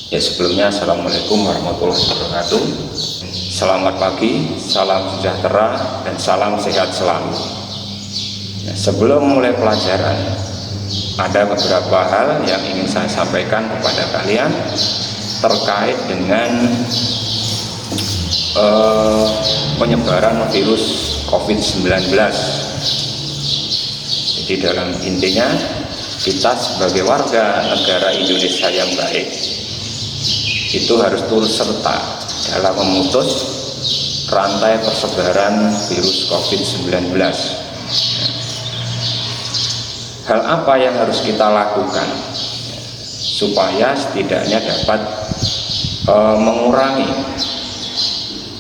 Ya, sebelumnya Assalamualaikum warahmatullahi wabarakatuh. Selamat pagi, salam sejahtera, dan salam sehat selalu. Ya, sebelum mulai pelajaran, ada beberapa hal yang ingin saya sampaikan kepada kalian terkait dengan penyebaran virus COVID-19. Jadi dalam intinya, kita sebagai warga negara Indonesia yang baik itu harus turut serta dalam memutus rantai persebaran virus COVID-19. Hal apa yang harus kita lakukan supaya setidaknya dapat mengurangi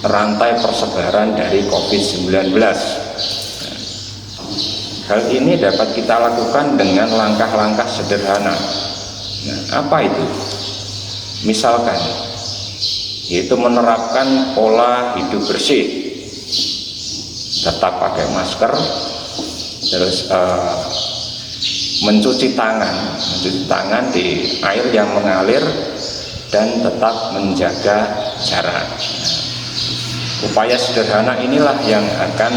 rantai persebaran dari COVID-19? Hal ini dapat kita lakukan dengan langkah-langkah sederhana. Nah, apa itu? Misalkan, yaitu menerapkan pola hidup bersih, tetap pakai masker, terus mencuci tangan di air yang mengalir, dan tetap menjaga jarak. Upaya sederhana inilah yang akan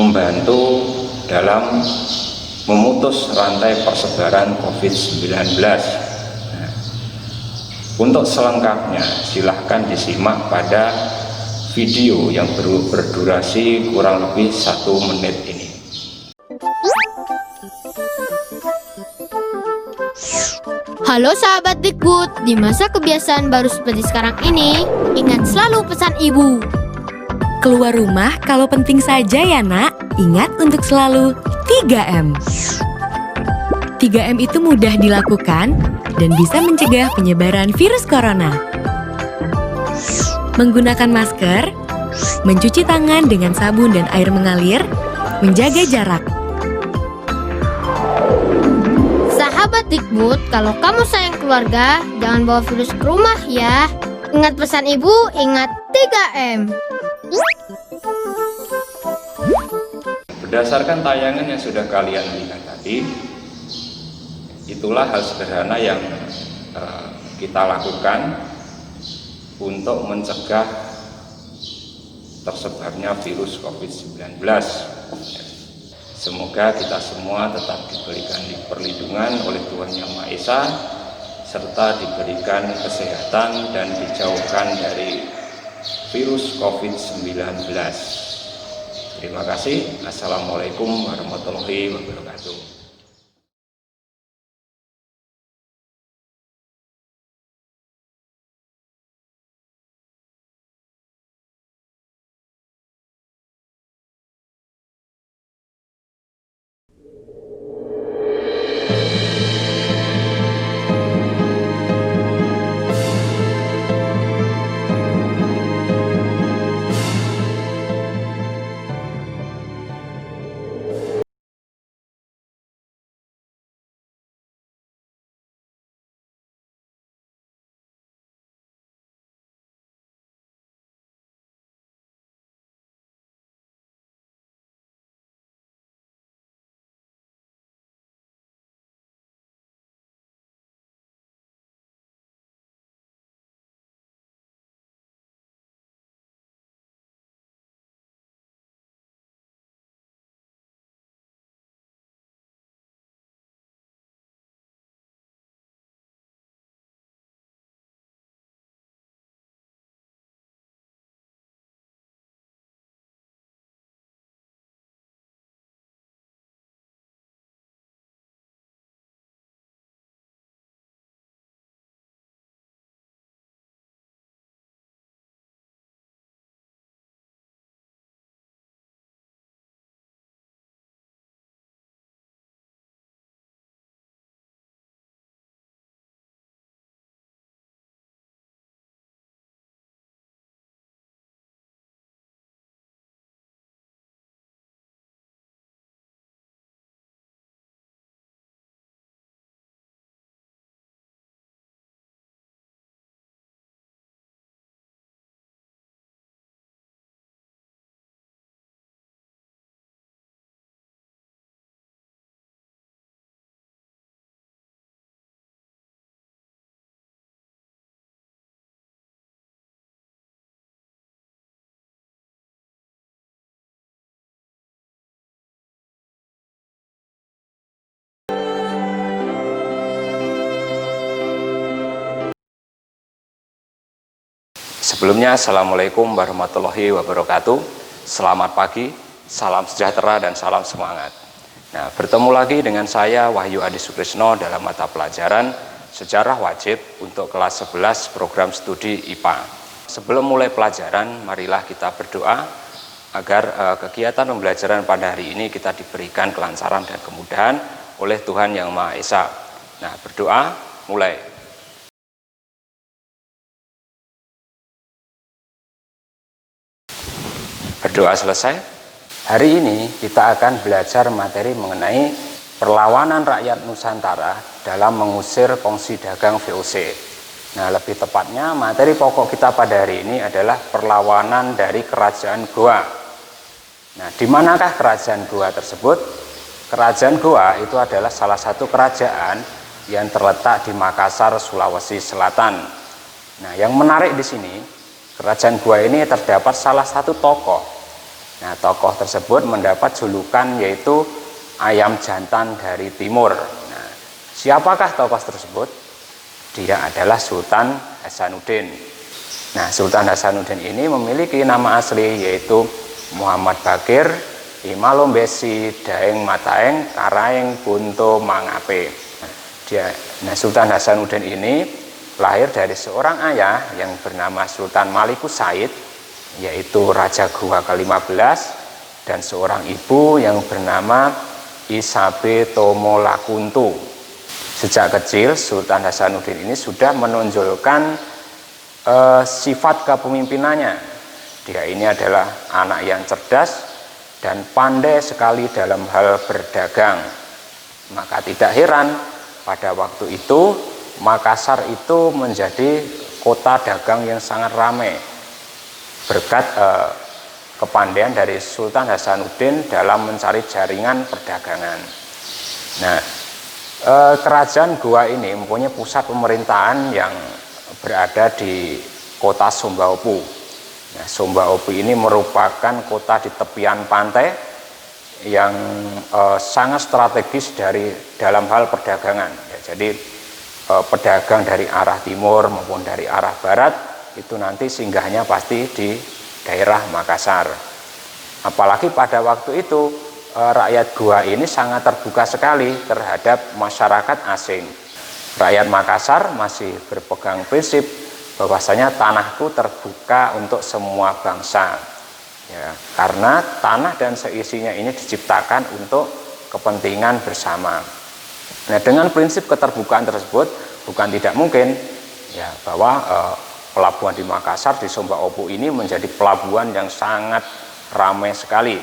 membantu dalam memutus rantai persebaran COVID-19. Untuk selengkapnya silahkan disimak pada video yang berdurasi kurang lebih 1 menit ini. Halo sahabat Dikbud, di masa kebiasaan baru seperti sekarang ini, ingat selalu pesan ibu. Keluar rumah kalau penting saja ya nak, ingat untuk selalu 3M. 3M itu mudah dilakukan dan bisa mencegah penyebaran virus corona. Menggunakan masker, mencuci tangan dengan sabun dan air mengalir, menjaga jarak. Sahabat Dikbud, kalau kamu sayang keluarga, jangan bawa virus ke rumah ya. Ingat pesan ibu, ingat 3M. Berdasarkan tayangan yang sudah kalian lihat tadi, itulah hal sederhana yang kita lakukan untuk mencegah tersebarnya virus COVID-19. Semoga kita semua tetap diberikan perlindungan oleh Tuhan Yang Maha Esa, serta diberikan kesehatan dan dijauhkan dari virus COVID-19. Terima kasih. Assalamualaikum warahmatullahi wabarakatuh. Sebelumnya, Assalamualaikum warahmatullahi wabarakatuh. Selamat pagi, salam sejahtera dan salam semangat. Nah, bertemu lagi dengan saya Wahyu Adi Sukrisno dalam mata pelajaran Sejarah Wajib untuk kelas 11 program studi IPA. Sebelum mulai pelajaran, marilah kita berdoa agar kegiatan pembelajaran pada hari ini kita diberikan kelancaran dan kemudahan oleh Tuhan Yang Maha Esa. Nah, berdoa mulai. Berdoa selesai. Hari ini kita akan belajar materi mengenai perlawanan rakyat Nusantara dalam mengusir kongsi dagang VOC. Nah, lebih tepatnya materi pokok kita pada hari ini adalah perlawanan dari Kerajaan Goa. Nah, di manakah Kerajaan Goa tersebut? Kerajaan Goa itu adalah salah satu kerajaan yang terletak di Makassar, Sulawesi Selatan. Nah, yang menarik di sini, Kerajaan Goa ini terdapat salah satu tokoh. Nah, tokoh tersebut mendapat julukan yaitu ayam jantan dari timur. Nah, siapakah tokoh tersebut? Dia adalah Sultan Hasanuddin. Nah, Sultan Hasanuddin ini memiliki nama asli yaitu Muhammad Bakir Imalombesi Daeng Mataeng Karaeng Bunto Mangape. Nah, Sultan Hasanuddin ini lahir dari seorang ayah yang bernama Sultan Malikus Said, yaitu Raja Goa ke-15, dan seorang ibu yang bernama Isabe Tomo Lakuntu. Sejak kecil Sultan Hasanuddin ini sudah menonjolkan sifat kepemimpinannya. Dia ini adalah anak yang cerdas dan pandai sekali dalam hal berdagang. Maka tidak heran pada waktu itu Makassar itu menjadi kota dagang yang sangat ramai berkat kepandaian dari Sultan Hasanuddin dalam mencari jaringan perdagangan. Nah, Kerajaan Goa ini mempunyai pusat pemerintahan yang berada di kota Sombaopu. Nah, Sombaopu ini merupakan kota di tepian pantai yang sangat strategis dalam hal perdagangan. Ya, jadi pedagang dari arah timur maupun dari arah barat itu nanti singgahnya pasti di daerah Makassar. Apalagi pada waktu itu rakyat Goa ini sangat terbuka sekali terhadap masyarakat asing. Rakyat Makassar masih berpegang prinsip bahwasanya tanahku terbuka untuk semua bangsa. Ya, karena tanah dan seisinya ini diciptakan untuk kepentingan bersama. Nah, dengan prinsip keterbukaan tersebut bukan tidak mungkin ya bahwa pelabuhan di Makassar di Sombaopu ini menjadi pelabuhan yang sangat ramai sekali.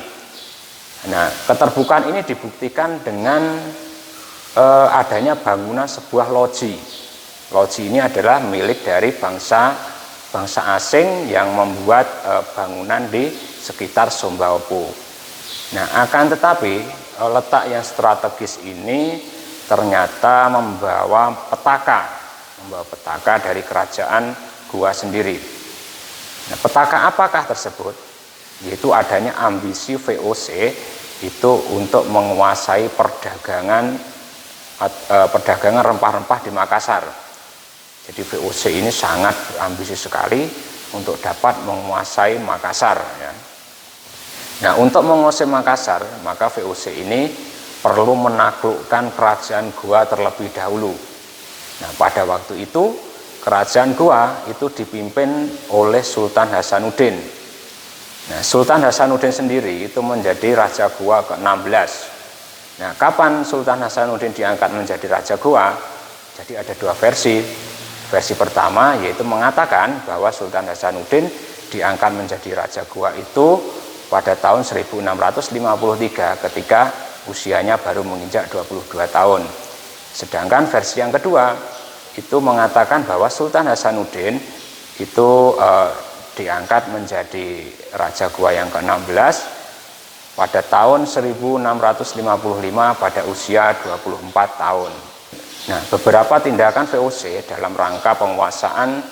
Nah, keterbukaan ini dibuktikan dengan adanya bangunan sebuah loji. Loji ini adalah milik dari bangsa asing yang membuat bangunan di sekitar Sombaopu. Nah, akan tetapi letak yang strategis ini ternyata membawa petaka dari kerajaan Goa sendiri. Nah, petaka apakah tersebut? Yaitu adanya ambisi VOC itu untuk menguasai perdagangan rempah-rempah di Makassar. Jadi VOC ini sangat berambisi sekali untuk dapat menguasai Makassar. Ya. Nah, untuk menguasai Makassar, maka VOC ini perlu menaklukkan kerajaan Goa terlebih dahulu. Nah, pada waktu itu kerajaan Goa itu dipimpin oleh Sultan Hasanuddin. Nah, Sultan Hasanuddin sendiri itu menjadi Raja Goa ke-16. Nah, kapan Sultan Hasanuddin diangkat menjadi Raja Goa? Jadi ada dua versi. Versi pertama yaitu mengatakan bahwa Sultan Hasanuddin diangkat menjadi Raja Goa itu pada tahun 1653 ketika usianya baru menginjak 22 tahun. Sedangkan versi yang kedua itu mengatakan bahwa Sultan Hasanuddin itu diangkat menjadi Raja Goa yang ke-16 pada tahun 1655 pada usia 24 tahun. Nah, beberapa tindakan VOC dalam rangka penguasaan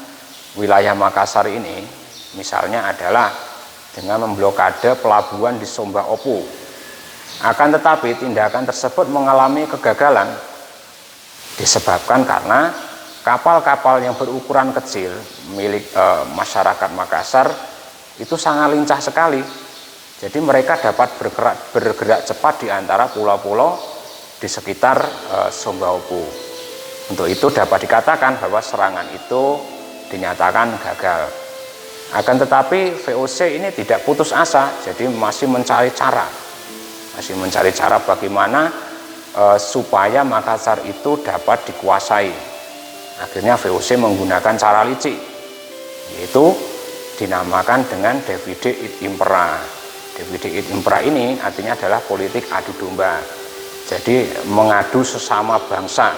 wilayah Makassar ini misalnya adalah dengan memblokade pelabuhan di Sombaopu. Akan tetapi tindakan tersebut mengalami kegagalan disebabkan karena kapal-kapal yang berukuran kecil milik masyarakat Makassar itu sangat lincah sekali. Jadi mereka dapat bergerak cepat di antara pulau-pulau di sekitar Sombahupu. Untuk itu dapat dikatakan bahwa serangan itu dinyatakan gagal. Akan tetapi VOC ini tidak putus asa, jadi masih mencari cara bagaimana supaya Makassar itu dapat dikuasai. Akhirnya VOC menggunakan cara licik, yaitu dinamakan dengan divide et impera. Divide et impera ini artinya adalah politik adu domba. Jadi mengadu sesama bangsa.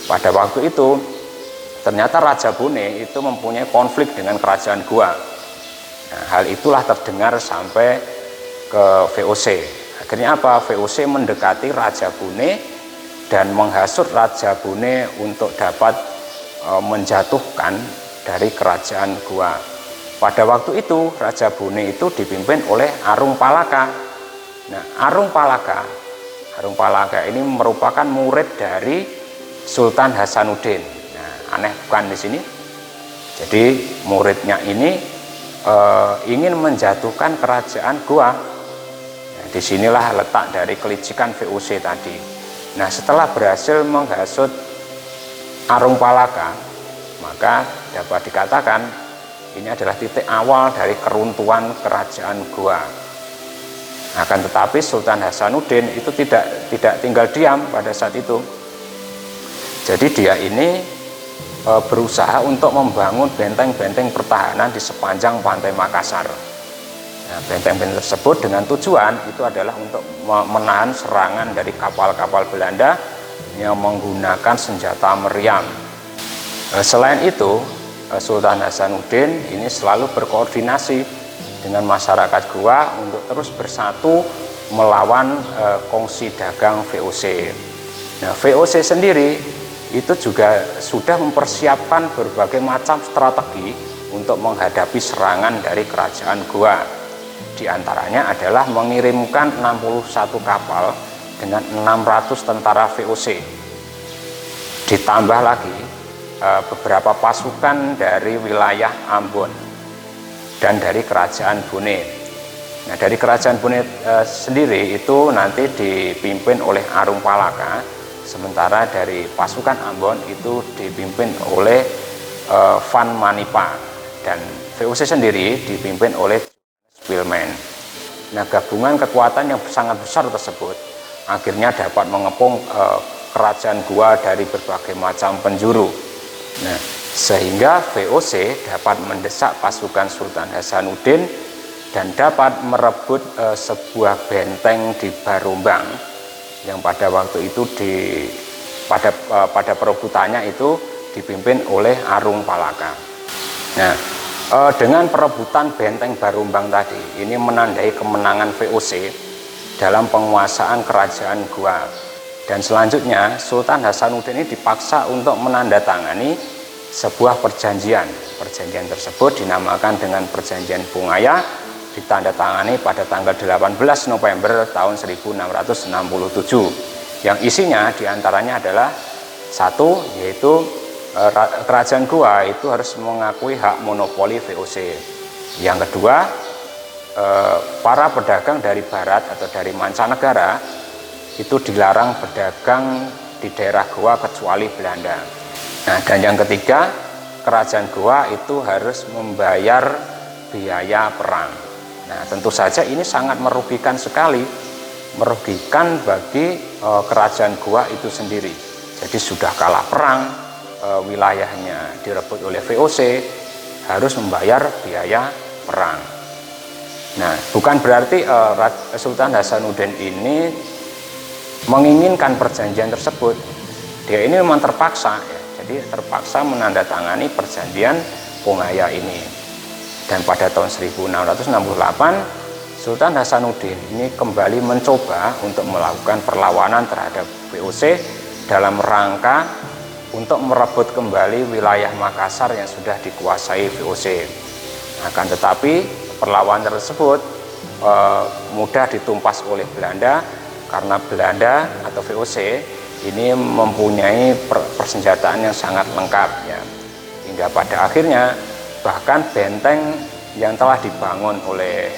Pada waktu itu ternyata Raja Bone itu mempunyai konflik dengan kerajaan Goa. Nah, hal itulah terdengar sampai ke VOC. Akhirnya apa? VOC mendekati Raja Bone dan menghasut Raja Bone untuk dapat menjatuhkan dari kerajaan Goa. Pada waktu itu Raja Bone itu dipimpin oleh Arung Palaka. Nah, Arung Palaka ini merupakan murid dari Sultan Hasanuddin. Nah, aneh bukan di sini? Jadi muridnya ini ingin menjatuhkan kerajaan Goa. Nah, disinilah letak dari kelicikan VOC tadi. Nah, setelah berhasil menghasut Arung Palaka, maka dapat dikatakan ini adalah titik awal dari keruntuhan kerajaan Goa. Akan tetapi Sultan Hasanuddin itu tidak tinggal diam pada saat itu. Jadi dia ini berusaha untuk membangun benteng-benteng pertahanan di sepanjang pantai Makassar. Nah, benteng-benteng tersebut dengan tujuan itu adalah untuk menahan serangan dari kapal-kapal Belanda yang menggunakan senjata meriam. Selain itu, Sultan Hasanuddin ini selalu berkoordinasi dengan masyarakat Goa untuk terus bersatu melawan kongsi dagang VOC. Nah, VOC sendiri itu juga sudah mempersiapkan berbagai macam strategi untuk menghadapi serangan dari kerajaan Goa. Di antaranya adalah mengirimkan 61 kapal dengan 600 tentara VOC. Ditambah lagi beberapa pasukan dari wilayah Ambon dan dari kerajaan Bone. Nah, dari kerajaan Bone sendiri itu nanti dipimpin oleh Arung Palaka, sementara dari pasukan Ambon itu dipimpin oleh Van Manipa, dan VOC sendiri dipimpin oleh Spillman. Nah, gabungan kekuatan yang sangat besar tersebut akhirnya dapat mengepung kerajaan Goa dari berbagai macam penjuru. Nah, sehingga VOC dapat mendesak pasukan Sultan Hasanuddin dan dapat merebut sebuah benteng di Barombang yang pada waktu itu pada perebutannya itu dipimpin oleh Arung Palaka. Nah, dengan perebutan benteng Barombang tadi ini menandai kemenangan VOC dalam penguasaan kerajaan Goa. Dan selanjutnya Sultan Hasanuddin ini dipaksa untuk menandatangani sebuah perjanjian. Perjanjian tersebut dinamakan dengan Perjanjian Bungaya, ditandatangani pada tanggal 18 November tahun 1667. Yang isinya diantaranya adalah satu, yaitu kerajaan Goa itu harus mengakui hak monopoli VOC. Yang kedua, para pedagang dari barat atau dari mancanegara itu dilarang berdagang di daerah Goa kecuali Belanda. Nah, dan yang ketiga, kerajaan Goa itu harus membayar biaya perang. Nah, tentu saja ini sangat merugikan sekali, merugikan bagi kerajaan Goa itu sendiri. Jadi sudah kalah perang, wilayahnya direbut oleh VOC, harus membayar biaya perang. Nah, bukan berarti Sultan Hasanuddin ini menginginkan perjanjian tersebut. Dia ini memang terpaksa, ya. Jadi terpaksa menandatangani perjanjian Bungaya ini. Dan pada tahun 1668 Sultan Hasanuddin ini kembali mencoba untuk melakukan perlawanan terhadap VOC dalam rangka untuk merebut kembali wilayah Makassar yang sudah dikuasai VOC. Akan tetapi perlawanan tersebut mudah ditumpas oleh Belanda, karena Belanda atau VOC ini mempunyai persenjataan yang sangat lengkap ya. Hingga pada akhirnya bahkan benteng yang telah dibangun oleh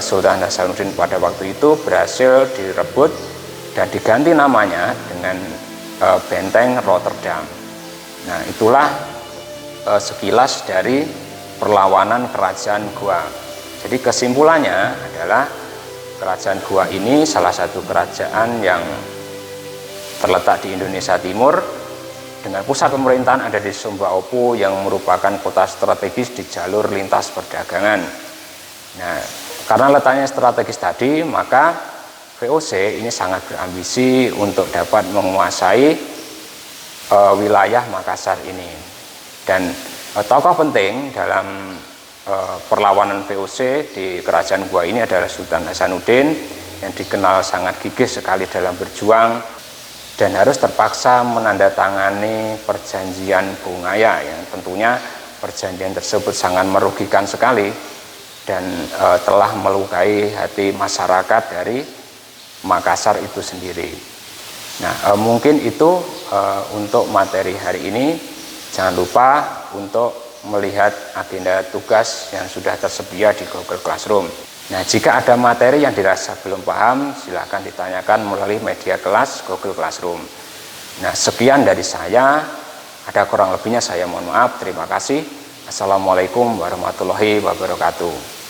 Sultan Hasanuddin pada waktu itu berhasil direbut dan diganti namanya dengan benteng Rotterdam. Nah, itulah sekilas dari perlawanan kerajaan Goa. Jadi kesimpulannya adalah kerajaan Goa ini salah satu kerajaan yang terletak di Indonesia Timur dengan pusat pemerintahan ada di Sumba Opu yang merupakan kota strategis di jalur lintas perdagangan. Nah, karena letaknya strategis tadi, maka VOC ini sangat berambisi untuk dapat menguasai wilayah Makassar ini. Dan tokoh penting dalam perlawanan VOC di kerajaan Goa ini adalah Sultan Hasanuddin yang dikenal sangat gigih sekali dalam berjuang dan harus terpaksa menandatangani perjanjian Bungaya yang tentunya perjanjian tersebut sangat merugikan sekali dan telah melukai hati masyarakat dari Makassar itu sendiri. Nah, mungkin itu untuk materi hari ini. Jangan lupa untuk melihat agenda tugas yang sudah tersedia di Google Classroom. Nah, jika ada materi yang dirasa belum paham, silakan ditanyakan melalui media kelas Google Classroom. Nah, sekian dari saya. Ada kurang lebihnya saya mohon maaf. Terima kasih. Assalamualaikum warahmatullahi wabarakatuh.